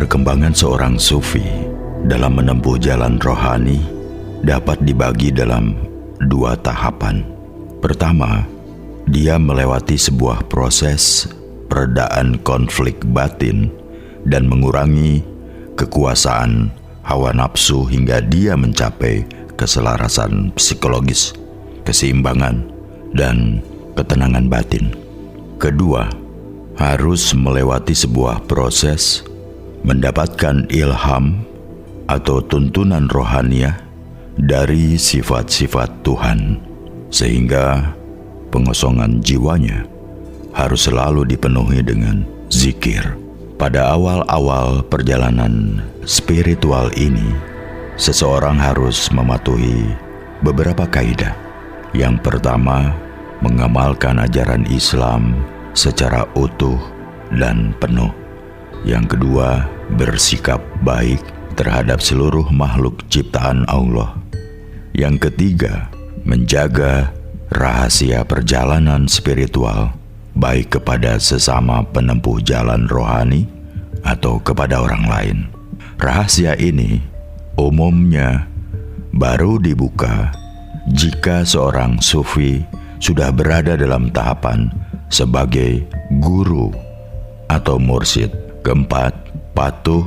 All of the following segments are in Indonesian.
Perkembangan seorang sufi dalam menempuh jalan rohani dapat dibagi dalam dua tahapan. Pertama, dia melewati sebuah proses peredaan konflik batin dan mengurangi kekuasaan hawa nafsu hingga dia mencapai keselarasan psikologis, keseimbangan, dan ketenangan batin. Kedua, harus melewati sebuah proses mendapatkan ilham atau tuntunan rohaniah dari sifat-sifat Tuhan, sehingga pengosongan jiwanya harus selalu dipenuhi dengan zikir. Pada awal-awal perjalanan spiritual ini, seseorang harus mematuhi beberapa kaidah. Yang pertama, mengamalkan ajaran Islam secara utuh dan penuh. Yang kedua, bersikap baik terhadap seluruh makhluk ciptaan Allah. Yang ketiga, menjaga rahasia perjalanan spiritual, baik kepada sesama penempuh jalan rohani atau kepada orang lain. Rahasia ini umumnya baru dibuka jika seorang sufi sudah berada dalam tahapan sebagai guru atau mursyid. Keempat, patuh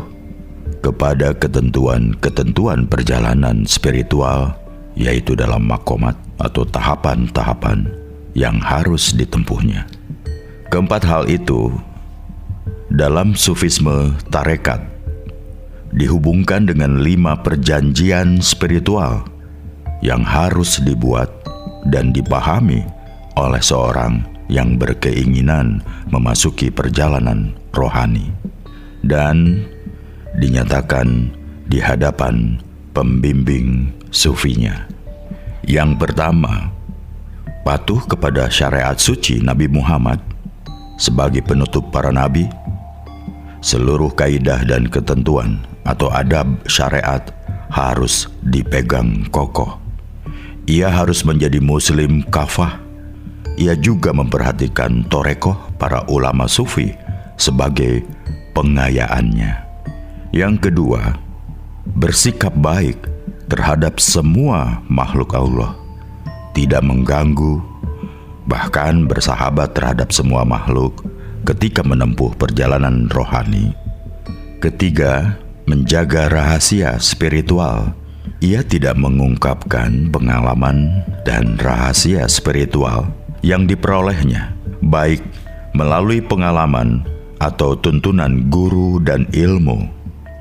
kepada ketentuan-ketentuan perjalanan spiritual, yaitu dalam makomat atau tahapan-tahapan yang harus ditempuhnya. Keempat hal itu dalam sufisme tarekat dihubungkan dengan 5 perjanjian spiritual yang harus dibuat dan dipahami oleh seorang yang berkeinginan memasuki perjalanan rohani dan dinyatakan di hadapan pembimbing sufinya. Yang pertama, patuh kepada syariat suci Nabi Muhammad sebagai penutup para nabi. Seluruh kaidah dan ketentuan atau adab syariat harus dipegang kokoh. Ia harus menjadi muslim kafah. Ia juga memperhatikan torekoh para ulama sufi sebagai pengayaannya. Yang kedua, bersikap baik terhadap semua makhluk Allah, tidak mengganggu, bahkan bersahabat terhadap semua makhluk ketika menempuh perjalanan rohani. Ketiga, menjaga rahasia spiritual. Ia tidak mengungkapkan pengalaman dan rahasia spiritual yang diperolehnya, baik melalui pengalaman atau tuntunan guru dan ilmu.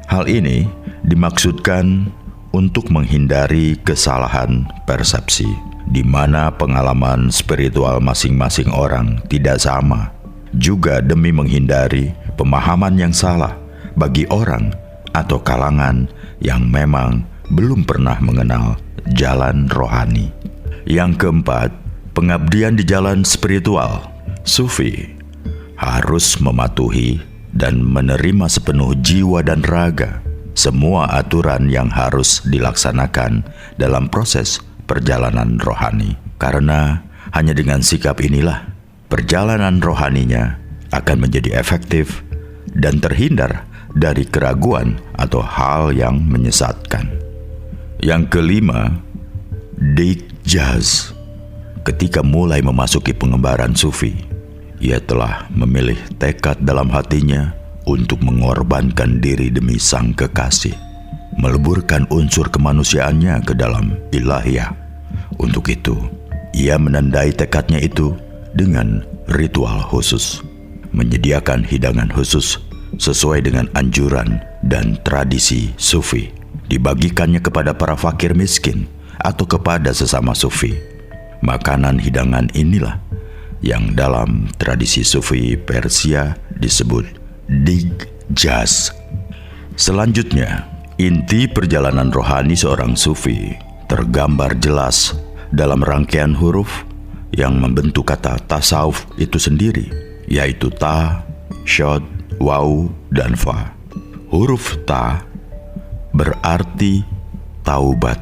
Hal ini dimaksudkan untuk menghindari kesalahan persepsi, di mana pengalaman spiritual masing-masing orang tidak sama, juga demi menghindari pemahaman yang salah bagi orang atau kalangan yang memang belum pernah mengenal jalan rohani. Yang keempat, pengabdian di jalan spiritual. Sufi harus mematuhi dan menerima sepenuh jiwa dan raga semua aturan yang harus dilaksanakan dalam proses perjalanan rohani. Karena hanya dengan sikap inilah perjalanan rohaninya akan menjadi efektif dan terhindar dari keraguan atau hal yang menyesatkan. Yang kelima, Dijaz. Ketika mulai memasuki pengembaraan sufi, ia telah memilih tekad dalam hatinya untuk mengorbankan diri demi sang kekasih, meleburkan unsur kemanusiaannya ke dalam ilahiyah. Untuk itu, ia menandai tekadnya itu dengan ritual khusus, menyediakan hidangan khusus sesuai dengan anjuran dan tradisi sufi, dibagikannya kepada para fakir miskin atau kepada sesama sufi. Makanan hidangan inilah yang dalam tradisi sufi Persia disebut Dijaz. Selanjutnya, inti perjalanan rohani seorang sufi tergambar jelas dalam rangkaian huruf yang membentuk kata tasawuf itu sendiri, yaitu ta, syod, waw, dan fa. Huruf ta berarti taubat.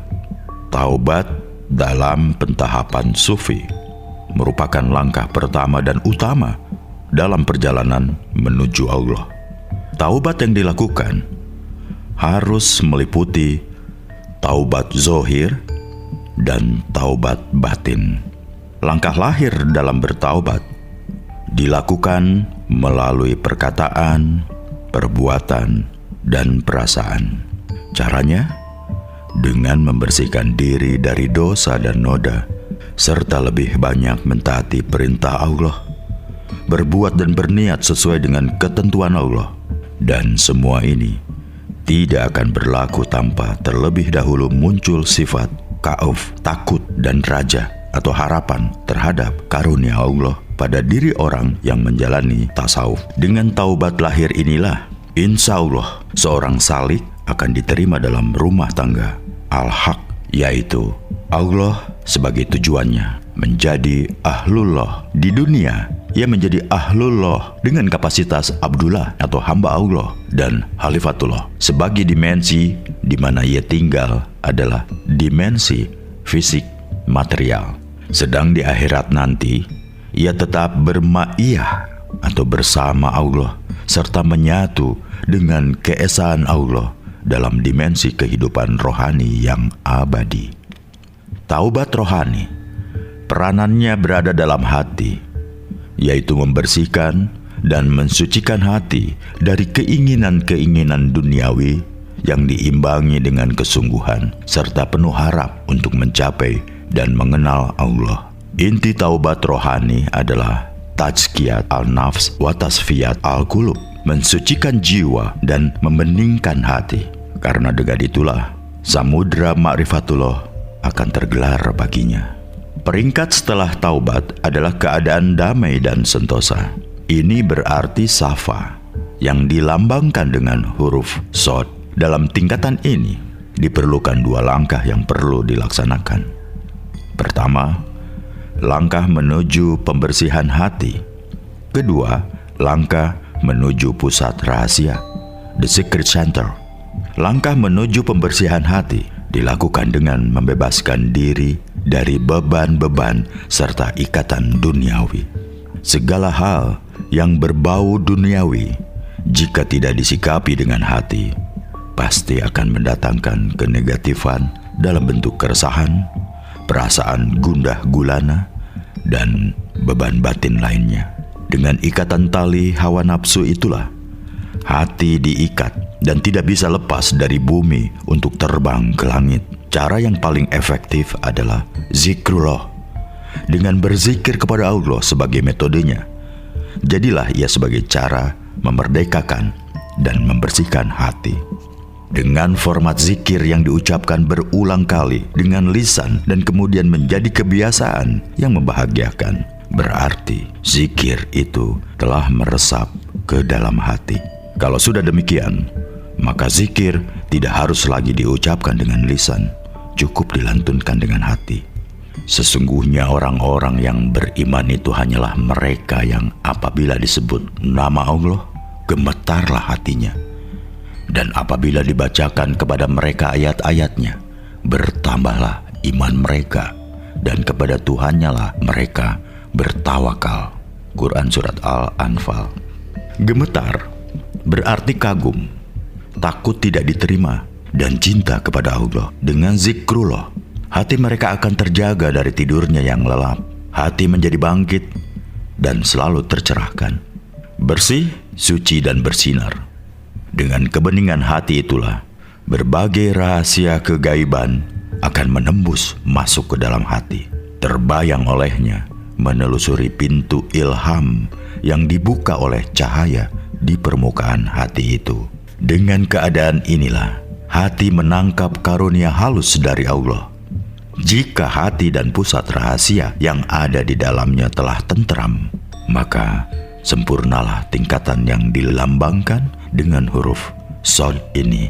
Taubat dalam pentahapan sufi merupakan langkah pertama dan utama dalam perjalanan menuju Allah. taubat yang dilakukan harus meliputi taubat zohir dan taubat batin. Langkah lahir dalam bertaubat dilakukan melalui perkataan, perbuatan, dan perasaan. Caranya dengan membersihkan diri dari dosa dan noda, serta lebih banyak mentaati perintah Allah, berbuat dan berniat sesuai dengan ketentuan Allah. Dan semua ini tidak akan berlaku tanpa terlebih dahulu muncul sifat khauf, takut, dan raja atau harapan terhadap karunia Allah pada diri orang yang menjalani tasawuf. Dengan taubat lahir inilah, insya Allah seorang salik akan diterima dalam rumah tangga al-haq, yaitu Allah sebagai tujuannya menjadi ahlullah di dunia. Ia menjadi ahlullah dengan kapasitas Abdullah atau hamba Allah, dan Khalifatullah sebagai dimensi di mana ia tinggal adalah dimensi fisik material. Sedang di akhirat nanti, ia tetap berma'iyah atau bersama Allah, serta menyatu dengan keesaan Allah dalam dimensi kehidupan rohani yang abadi. Taubat rohani, peranannya berada dalam hati, yaitu membersihkan dan mensucikan hati dari keinginan-keinginan duniawi yang diimbangi dengan kesungguhan serta penuh harap untuk mencapai dan mengenal Allah. Inti taubat rohani adalah tazkiyat al-nafs wa tasfiyat al-qulub, mensucikan jiwa dan membeningkan hati. Karena dengan itulah samudra ma'rifatullah akan tergelar baginya. Peringkat setelah taubat adalah keadaan damai dan sentosa. Ini berarti safa yang dilambangkan dengan huruf sod. Dalam tingkatan ini diperlukan dua langkah yang perlu dilaksanakan. Pertama, langkah menuju pembersihan hati. Kedua, langkah menuju pusat rahasia, the secret center. Langkah menuju pembersihan hati dilakukan dengan membebaskan diri dari beban-beban serta ikatan duniawi. Segala hal yang berbau duniawi, jika tidak disikapi dengan hati, pasti akan mendatangkan kenegatifan dalam bentuk keresahan, perasaan gundah gulana, dan beban batin lainnya. Dengan ikatan tali hawa nafsu itulah hati diikat dan tidak bisa lepas dari bumi untuk terbang ke langit. Cara yang paling efektif adalah zikrullah. Dengan berzikir kepada Allah sebagai metodenya, jadilah ia sebagai cara memerdekakan dan membersihkan hati. Dengan format zikir yang diucapkan berulang kali dengan lisan dan kemudian menjadi kebiasaan yang membahagiakan, berarti zikir itu telah meresap ke dalam hati. Kalau sudah demikian, maka zikir tidak harus lagi diucapkan dengan lisan, cukup dilantunkan dengan hati. Sesungguhnya orang-orang yang beriman itu hanyalah mereka yang apabila disebut nama Allah, gemetarlah hatinya. Dan apabila dibacakan kepada mereka ayat-ayatnya, bertambahlah iman mereka, dan kepada Tuhannya lah mereka bertawakal. Quran Surat Al-Anfal. Gemetar berarti kagum, takut tidak diterima, dan cinta kepada Allah. Dengan zikrullah, hati mereka akan terjaga dari tidurnya yang lelap. Hati menjadi bangkit dan selalu tercerahkan, bersih, suci, dan bersinar. Dengan kebeningan hati itulah berbagai rahasia kegaiban akan menembus masuk ke dalam hati. Terbayang olehnya menelusuri pintu ilham yang dibuka oleh cahaya di permukaan hati itu. Dengan keadaan inilah hati menangkap karunia halus dari Allah. Jika hati dan pusat rahasia yang ada di dalamnya telah tentram, maka sempurnalah tingkatan yang dilambangkan dengan huruf sod ini.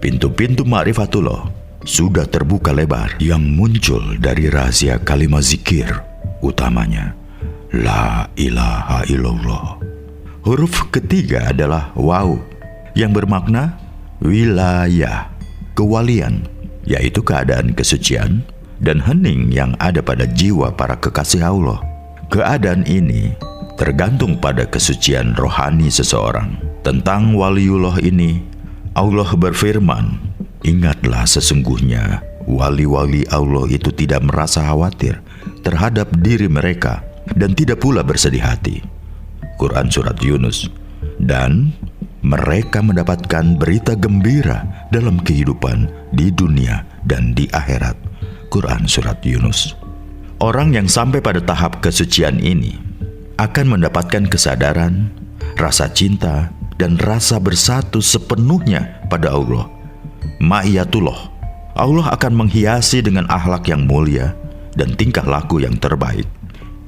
Pintu-pintu ma'rifatullah sudah terbuka lebar yang muncul dari rahasia kalimat zikir utamanya la ilaha illallah. Huruf ketiga adalah waw yang bermakna wilayah, kewalian, yaitu keadaan kesucian dan hening yang ada pada jiwa para kekasih Allah. Keadaan ini tergantung pada kesucian rohani seseorang. Tentang waliullah ini, Allah berfirman, "Ingatlah sesungguhnya wali-wali Allah itu tidak merasa khawatir terhadap diri mereka dan tidak pula bersedih hati." Quran Surat Yunus. Dan mereka mendapatkan berita gembira dalam kehidupan di dunia dan di akhirat. Quran Surat Yunus. Orang yang sampai pada tahap kesucian ini akan mendapatkan kesadaran, rasa cinta, dan rasa bersatu sepenuhnya pada Allah. Ma'iyatullah. Allah akan menghiasi dengan akhlak yang mulia dan tingkah laku yang terbaik.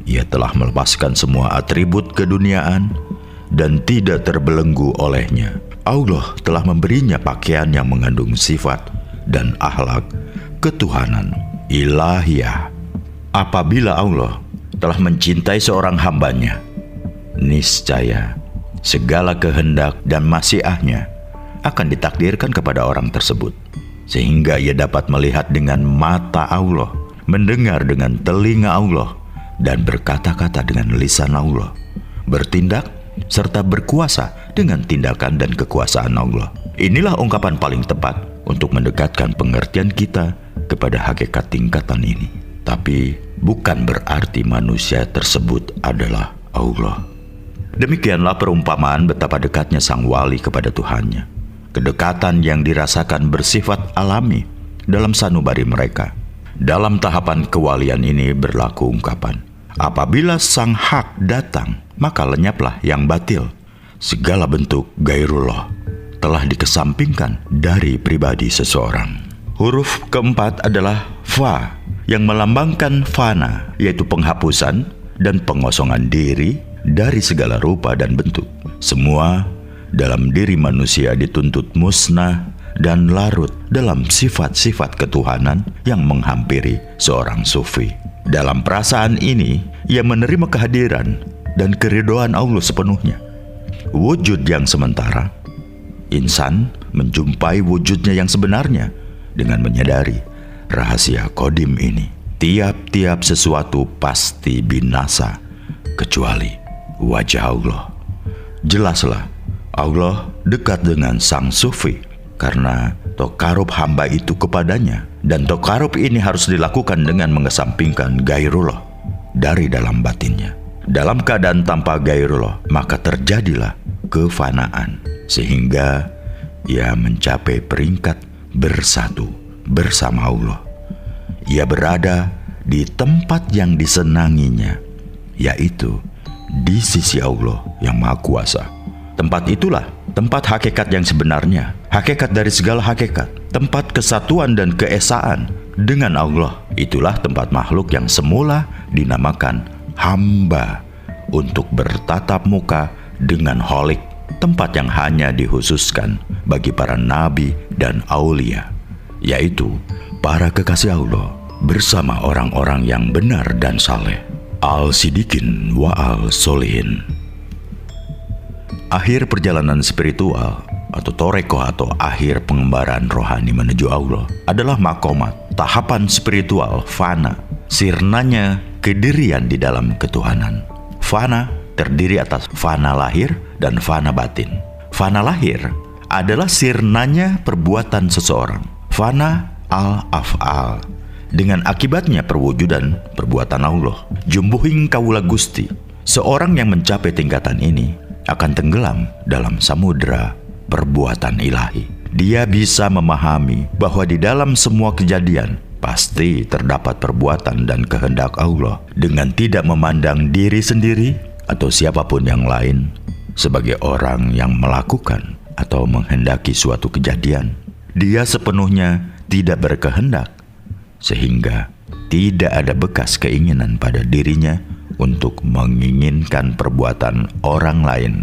Ia telah melepaskan semua atribut keduniaan dan tidak terbelenggu olehnya. Allah telah memberinya pakaian yang mengandung sifat dan akhlak ketuhanan ilahiyah. Apabila Allah telah mencintai seorang hambanya, niscaya segala kehendak dan masyiahnya akan ditakdirkan kepada orang tersebut, sehingga ia dapat melihat dengan mata Allah, mendengar dengan telinga Allah, dan berkata-kata dengan lisan Allah, bertindak serta berkuasa dengan tindakan dan kekuasaan Allah. Inilah ungkapan paling tepat untuk mendekatkan pengertian kita kepada hakikat tingkatan ini. Tapi bukan berarti manusia tersebut adalah Allah. Demikianlah perumpamaan betapa dekatnya sang wali kepada Tuhannya. Kedekatan yang dirasakan bersifat alami dalam sanubari mereka. Dalam tahapan kewalian ini berlaku ungkapan, apabila sang hak datang, maka lenyaplah yang batil. Segala bentuk gairullah telah dikesampingkan dari pribadi seseorang. Huruf keempat adalah fa, yang melambangkan fana, yaitu penghapusan dan pengosongan diri dari segala rupa dan bentuk. Semua dalam diri manusia dituntut musnah dan larut dalam sifat-sifat ketuhanan yang menghampiri seorang sufi. Dalam perasaan ini, ia menerima kehadiran dan keridhaan Allah sepenuhnya. Wujud yang sementara, insan menjumpai wujudnya yang sebenarnya dengan menyadari rahasia kodim ini. Tiap-tiap sesuatu pasti binasa kecuali wajah Allah. Jelaslah, Allah dekat dengan sang sufi karena tokarub hamba itu kepadanya, dan tokarub ini harus dilakukan dengan mengesampingkan gairullah dari dalam batinnya. Dalam keadaan tanpa gairullah, maka terjadilah kefanaan, sehingga ia mencapai peringkat bersatu bersama Allah. Ia berada di tempat yang disenanginya, yaitu di sisi Allah yang Maha Kuasa. Tempat itulah tempat hakikat yang sebenarnya, hakikat dari segala hakikat, tempat kesatuan dan keesaan dengan Allah. Itulah tempat makhluk yang semula dinamakan hamba untuk bertatap muka dengan Kholik, tempat yang hanya dikhususkan bagi para nabi dan aulia, yaitu para kekasih Allah bersama orang-orang yang benar dan saleh, al-sidikin wa al-solihin. Akhir perjalanan spiritual atau torekoh atau akhir pengembaraan rohani menuju Allah adalah makomat, tahapan spiritual fana, sirnanya kedirian di dalam ketuhanan. Fana terdiri atas fana lahir dan fana batin. Fana lahir adalah sirnanya perbuatan seseorang, fana al-af'al, dengan akibatnya perwujudan perbuatan Allah. Jumbuhing kawula Gusti, seorang yang mencapai tingkatan ini akan tenggelam dalam samudera perbuatan ilahi. Dia bisa memahami bahwa di dalam semua kejadian pasti terdapat perbuatan dan kehendak Allah, dengan tidak memandang diri sendiri atau siapapun yang lain sebagai orang yang melakukan atau menghendaki suatu kejadian. Dia sepenuhnya tidak berkehendak, sehingga tidak ada bekas keinginan pada dirinya untuk menginginkan perbuatan orang lain.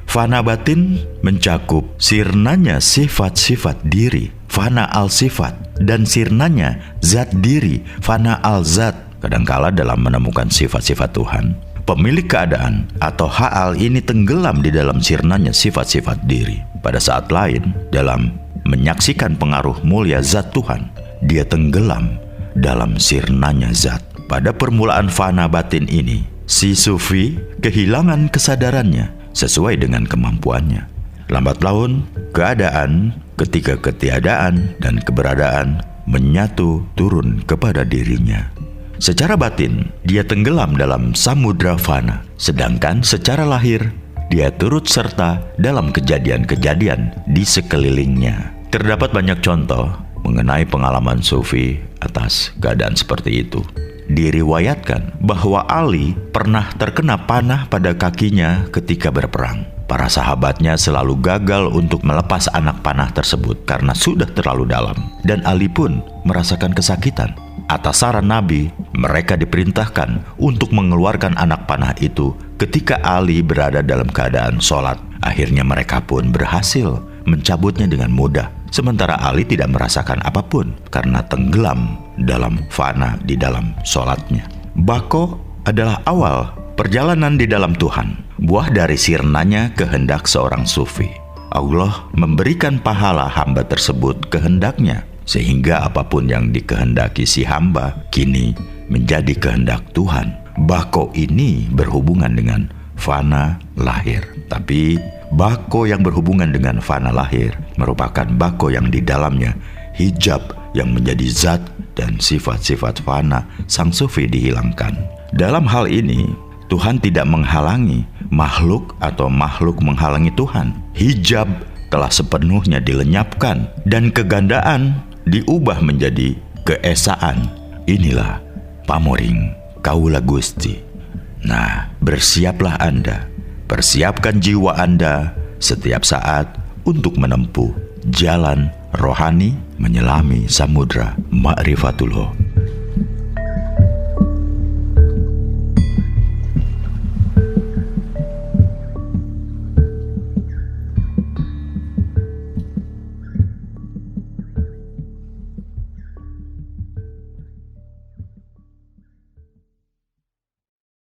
Fana batin mencakup sirnanya sifat-sifat diri, fana al-sifat, dan sirnanya zat diri, fana al-zat. Kadangkala dalam menemukan sifat-sifat Tuhan, pemilik keadaan atau hal ini tenggelam di dalam sirnanya sifat-sifat diri. Pada saat lain, dalam menyaksikan pengaruh mulia zat Tuhan, dia tenggelam dalam sirnanya zat. Pada permulaan fana batin ini, si sufi kehilangan kesadarannya sesuai dengan kemampuannya. Lambat laun, keadaan, ketika ketiadaan dan keberadaan menyatu turun kepada dirinya. Secara batin, dia tenggelam dalam samudra fana, sedangkan secara lahir, dia turut serta dalam kejadian-kejadian di sekelilingnya. Terdapat banyak contoh mengenai pengalaman Sufi atas keadaan seperti itu. Diriwayatkan bahwa Ali pernah terkena panah pada kakinya ketika berperang. Para sahabatnya selalu gagal untuk melepas anak panah tersebut karena sudah terlalu dalam. Dan Ali pun merasakan kesakitan. Atas saran Nabi, mereka diperintahkan untuk mengeluarkan anak panah itu ketika Ali berada dalam keadaan sholat. Akhirnya mereka pun berhasil mencabutnya dengan mudah. Sementara Ali tidak merasakan apapun karena tenggelam dalam fana di dalam sholatnya. Bako adalah awal perjalanan di dalam Tuhan, buah dari sirnanya kehendak seorang sufi. Allah memberikan pahala hamba tersebut kehendaknya, sehingga apapun yang dikehendaki si hamba kini menjadi kehendak Tuhan. Bako ini berhubungan dengan fana lahir. Tapi bako yang berhubungan dengan fana lahir merupakan bako yang di dalamnya hijab yang menjadi zat dan sifat-sifat fana sang sufi dihilangkan. Dalam hal ini, Tuhan tidak menghalangi makhluk atau makhluk menghalangi Tuhan. Hijab telah sepenuhnya dilenyapkan dan kegandaan diubah menjadi keesaan. Inilah pamoring kaula Gusti. Nah, bersiaplah Anda, persiapkan jiwa Anda setiap saat untuk menempuh jalan rohani menyelami samudra ma'rifatullah.